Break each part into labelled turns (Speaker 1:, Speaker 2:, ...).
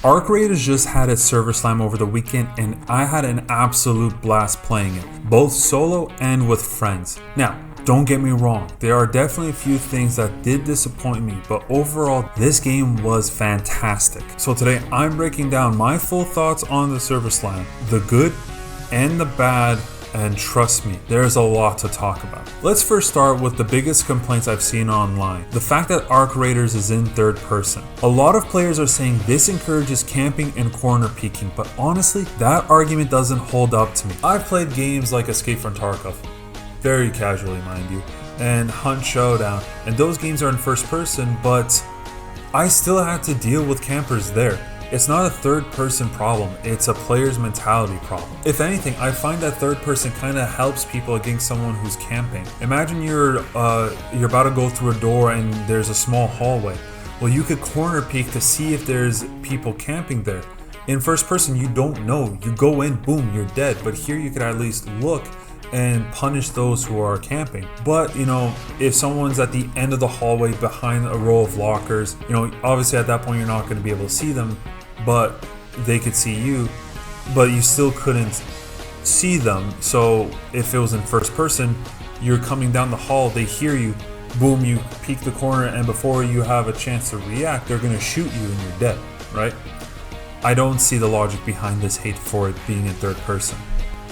Speaker 1: Arc Raiders just had its server slam over the weekend and I had an absolute blast playing it, both solo and with friends. Now, don't get me wrong, there are definitely a few things that did disappoint me, but overall, this game was fantastic. So today, I'm breaking down my full thoughts on the server slam, the good and the bad, and trust me, there's a lot to talk about. Let's first start with the biggest complaints I've seen online. The fact that Arc Raiders is in third person. A lot of players are saying this encourages camping and corner peeking, but honestly, that argument doesn't hold up to me. I've played games like Escape from Tarkov, very casually mind you, and Hunt Showdown, and those games are in first person, but I still had to deal with campers there. It's not a third person problem, it's a player's mentality problem. If anything, I find that third person kind of helps people against someone who's camping. Imagine you're about to go through a door and there's a small hallway. Well, you could corner peek to see if there's people camping there. In first person, you don't know. You go in, boom, you're dead. But here you could at least look and punish those who are camping. But if someone's at the end of the hallway behind a row of lockers, obviously at that point you're not going to be able to see them, but they could see you, but you still couldn't see them. So if it was in first person, you're coming down the hall, they hear you, boom, you peek the corner, and before you have a chance to react, they're going to shoot you and you're dead, right? I don't see the logic behind this hate for it being in third person.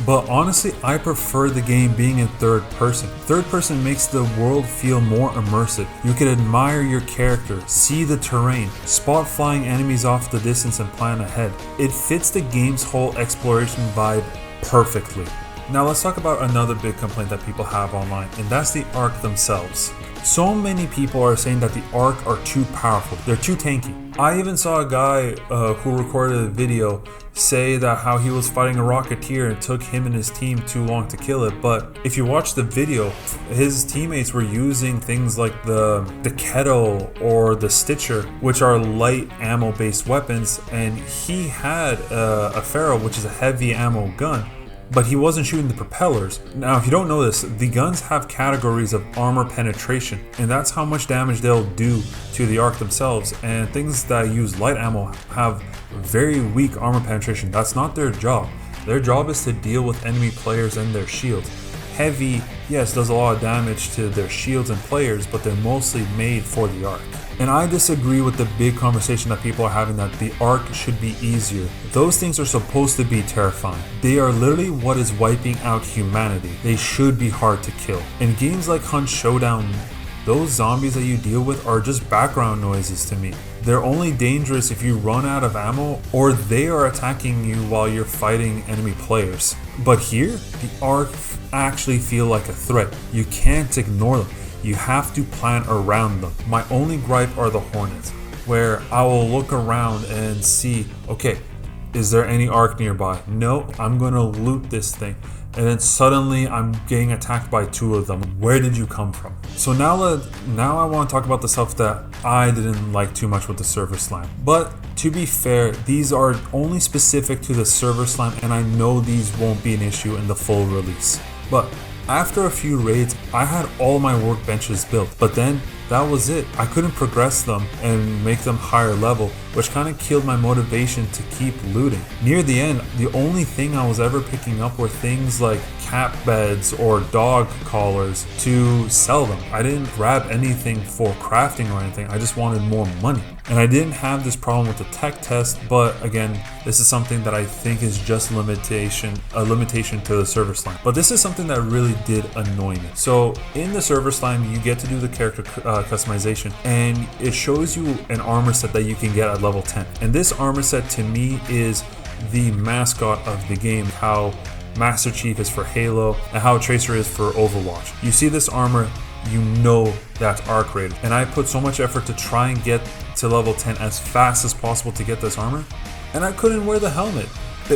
Speaker 1: But honestly, I prefer the game being in third person. Third person makes the world feel more immersive. You can admire your character, see the terrain, spot flying enemies off the distance and plan ahead. It fits the game's whole exploration vibe perfectly. Now let's talk about another big complaint that people have online, and that's the Arc themselves. So many people are saying that the Arc are too powerful, they're too tanky. I even saw a guy who recorded a video say that how he was fighting a Rocketeer and it took him and his team too long to kill it. But if you watch the video, his teammates were using things like the Kettle or the Stitcher, which are light ammo based weapons, and he had a Pharaoh, which is a heavy ammo gun, but he wasn't shooting the propellers. Now, if you don't know this, the guns have categories of armor penetration, and that's how much damage they'll do to the Arc themselves. And things that use light ammo have very weak armor penetration. That's not their job. Their job is to deal with enemy players and their shields. Heavy, yes, does a lot of damage to their shields and players, but they're mostly made for the Arc. And I disagree with the big conversation that people are having that the Arc should be easier. Those things are supposed to be terrifying. They are literally what is wiping out humanity. They should be hard to kill. In games like Hunt Showdown, those zombies that you deal with are just background noises to me. They're only dangerous if you run out of ammo or they are attacking you while you're fighting enemy players. But here, the Arc actually feel like a threat. You can't ignore them. You have to plan around them. My only gripe are the Hornets, where I will look around and see, okay, is there any Arc nearby? No, I'm gonna loot this thing. And then suddenly I'm getting attacked by two of them. Where did you come from? So now I want to talk about the stuff that I didn't like too much with the server slam. But to be fair, these are only specific to the server slam, and I know these won't be an issue in the full release. But after a few raids, I had all my workbenches built, but then that was it. I couldn't progress them and make them higher level, which kind of killed my motivation to keep looting. Near the end, the only thing I was ever picking up were things like cat beds or dog collars to sell them. I didn't grab anything for crafting or anything, I just wanted more money. And I didn't have this problem with the tech test, but again, this is something that I think is just a limitation to the server slime. But this is something that really did annoy me. So in the server slime, you get to do the character customization, and it shows you an armor set that you can get at level 10. And this armor set to me is the mascot of the game, how Master Chief is for Halo and how Tracer is for Overwatch. You see this armor, you know that's Arc Raid. And I put so much effort to try and get to level 10 as fast as possible to get this armor, and I couldn't wear the helmet.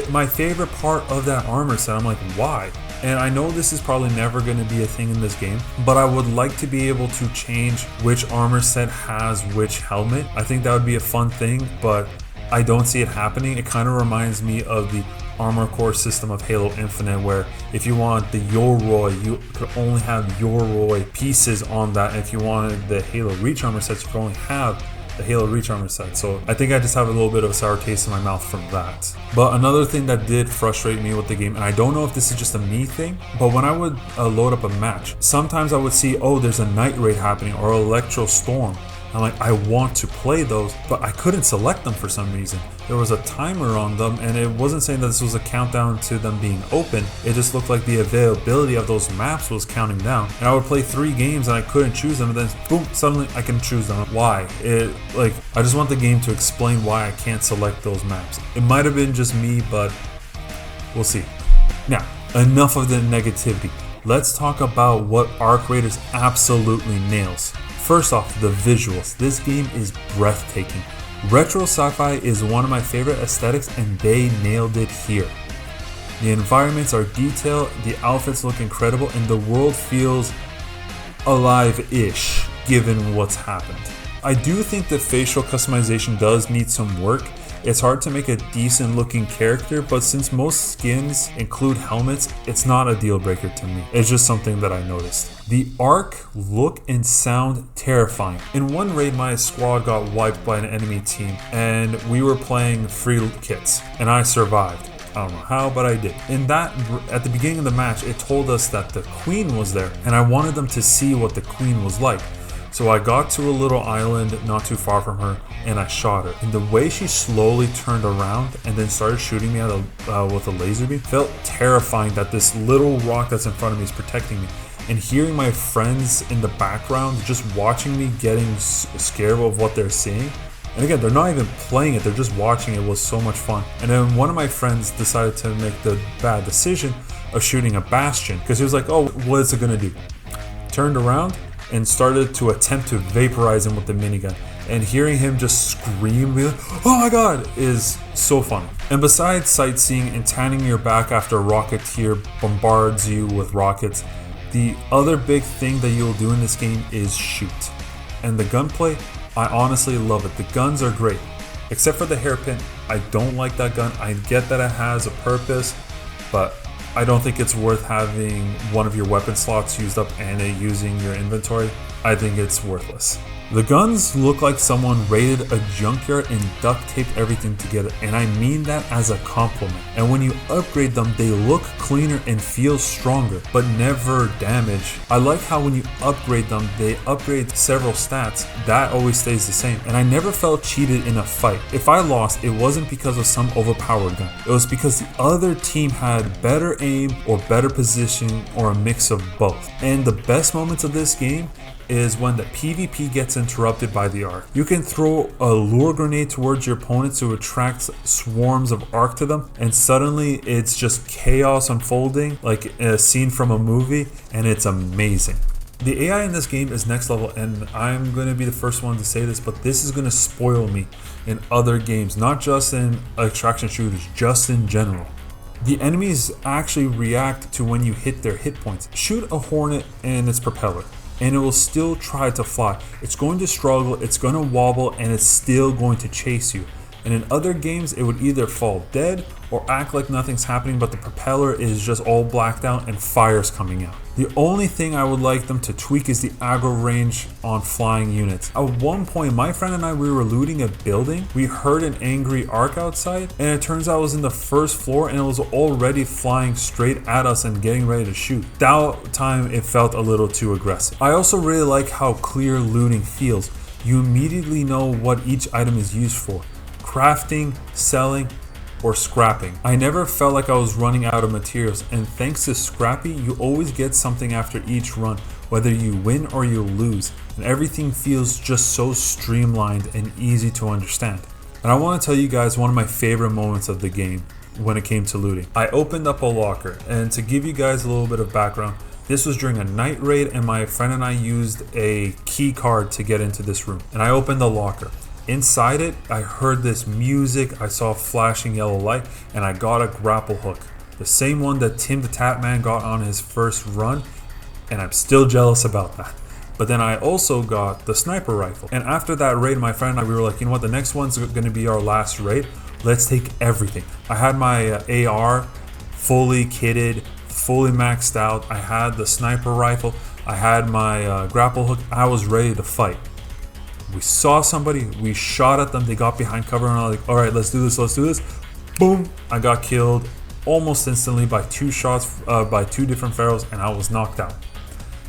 Speaker 1: My favorite part of that armor set, I'm like, why? And I know this is probably never going to be a thing in this game, but I would like to be able to change which armor set has which helmet. I think that would be a fun thing, but I don't see it happening. It kind of reminds me of the armor core system of Halo Infinite, where if you want the Yoroi, you could only have Yoroi pieces on that. If you wanted the Halo Reach armor sets, you could only have the Halo Reach Armor set. So I think I just have a little bit of a sour taste in my mouth from that. But another thing that did frustrate me with the game, and I don't know if this is just a me thing, but when I would load up a match, sometimes I would see, oh, there's a night raid happening or Electro Storm. I'm like, I want to play those, but I couldn't select them for some reason. There was a timer on them, and it wasn't saying that this was a countdown to them being open. It just looked like the availability of those maps was counting down. And I would play 3 games and I couldn't choose them, and then boom, suddenly I can choose them. Why? I just want the game to explain why I can't select those maps. It might have been just me, but we'll see. Now, enough of the negativity. Let's talk about what Arc Raiders absolutely nails. First off, the visuals. This game is breathtaking. Retro sci-fi is one of my favorite aesthetics, and they nailed it here. The environments are detailed, the outfits look incredible, and the world feels alive-ish given what's happened. I do think that facial customization does need some work. It's hard to make a decent looking character, but since most skins include helmets, it's not a deal breaker to me. It's just something that I noticed. The Arc look and sound terrifying. In one raid, my squad got wiped by an enemy team, and we were playing free kits, and I survived. I don't know how, but I did. In that, at the beginning of the match, it told us that the Queen was there, and I wanted them to see what the Queen was like. So I got to a little island not too far from her, and I shot her. And the way she slowly turned around and then started shooting me with a laser beam felt terrifying, that this little rock that's in front of me is protecting me. And hearing my friends in the background just watching me getting scared of what they're seeing. And again, they're not even playing it, they're just watching it, was so much fun. And then one of my friends decided to make the bad decision of shooting a Bastion, because he was like, oh, what is it gonna do? Turned around and started to attempt to vaporize him with the minigun. And hearing him just scream, be like, oh my god, is so funny. And besides sightseeing and tanning your back after a Rocketeer bombards you with rockets, the other big thing that you'll do in this game is shoot. And the gunplay, I honestly love it. The guns are great. Except for the hairpin, I don't like that gun. I get that it has a purpose, but I don't think it's worth having one of your weapon slots used up and using your inventory. I think it's worthless. The guns look like someone raided a junkyard and duct taped everything together, and I mean that as a compliment. And when you upgrade them, they look cleaner and feel stronger, but never damage. I like how when you upgrade them, they upgrade several stats. That always stays the same, and I never felt cheated in a fight. If I lost, it wasn't because of some overpowered gun. It was because the other team had better aim or better position or a mix of both. And the best moments of this game is when the PvP gets interrupted by the Arc. You can throw a lure grenade towards your opponents to attract swarms of Arc to them, and suddenly it's just chaos unfolding like a scene from a movie, and it's amazing. The AI in this game is next level, and I'm going to be the first one to say this, but this is going to spoil me in other games, not just in extraction shooters, just in general. The enemies actually react to when you hit their hit points. Shoot a Hornet and its propeller, and it will still try to fly. It's going to struggle, it's going to wobble, and it's still going to chase you. And in other games, it would either fall dead or act like nothing's happening, but the propeller is just all blacked out and fire's coming out. The only thing I would like them to tweak is the aggro range on flying units. At one point, my friend and I, we were looting a building. We heard an angry Arc outside, and it turns out it was in the first floor, and it was already flying straight at us and getting ready to shoot. That time, it felt a little too aggressive. I also really like how clear looting feels. You immediately know what each item is used for: crafting, selling, or scrapping. I never felt like I was running out of materials, and thanks to Scrappy, you always get something after each run, whether you win or you lose, and everything feels just so streamlined and easy to understand. And I want to tell you guys one of my favorite moments of the game when it came to looting. I opened up a locker, and to give you guys a little bit of background, this was during a night raid, and my friend and I used a key card to get into this room, and I opened the locker. Inside it, I heard this music, I saw a flashing yellow light, and I got a grapple hook. The same one that Tim the Tap Man got on his first run, and I'm still jealous about that. But then I also got the sniper rifle. And after that raid, my friend and I, we were like, you know what, the next one's gonna be our last raid. Let's take everything. I had my AR fully kitted, fully maxed out. I had the sniper rifle. I had my grapple hook. I was ready to fight. We saw somebody, we shot at them, they got behind cover, and I was like, all right, let's do this. Boom, I got killed almost instantly by 2 shots by 2 different pharaohs, and I was knocked out.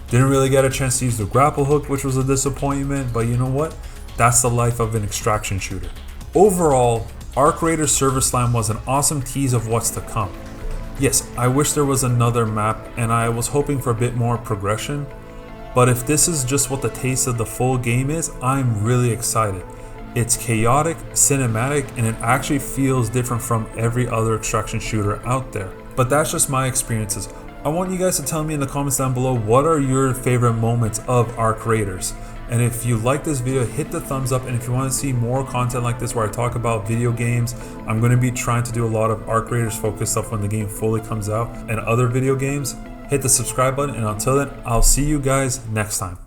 Speaker 1: Didn't really get a chance to use the grapple hook, which was a disappointment, but you know what? That's the life of an extraction shooter. Overall, Arc Raiders Server Slam was an awesome tease of what's to come. Yes, I wish there was another map, and I was hoping for a bit more progression, but if this is just what the taste of the full game is, I'm really excited. It's chaotic, cinematic, and it actually feels different from every other extraction shooter out there. But that's just my experiences. I want you guys to tell me in the comments down below, what are your favorite moments of Arc Raiders? And if you like this video, hit the thumbs up, and if you want to see more content like this where I talk about video games, I'm going to be trying to do a lot of Arc Raiders focused stuff when the game fully comes out, and other video games, hit the subscribe button, and until then, I'll see you guys next time.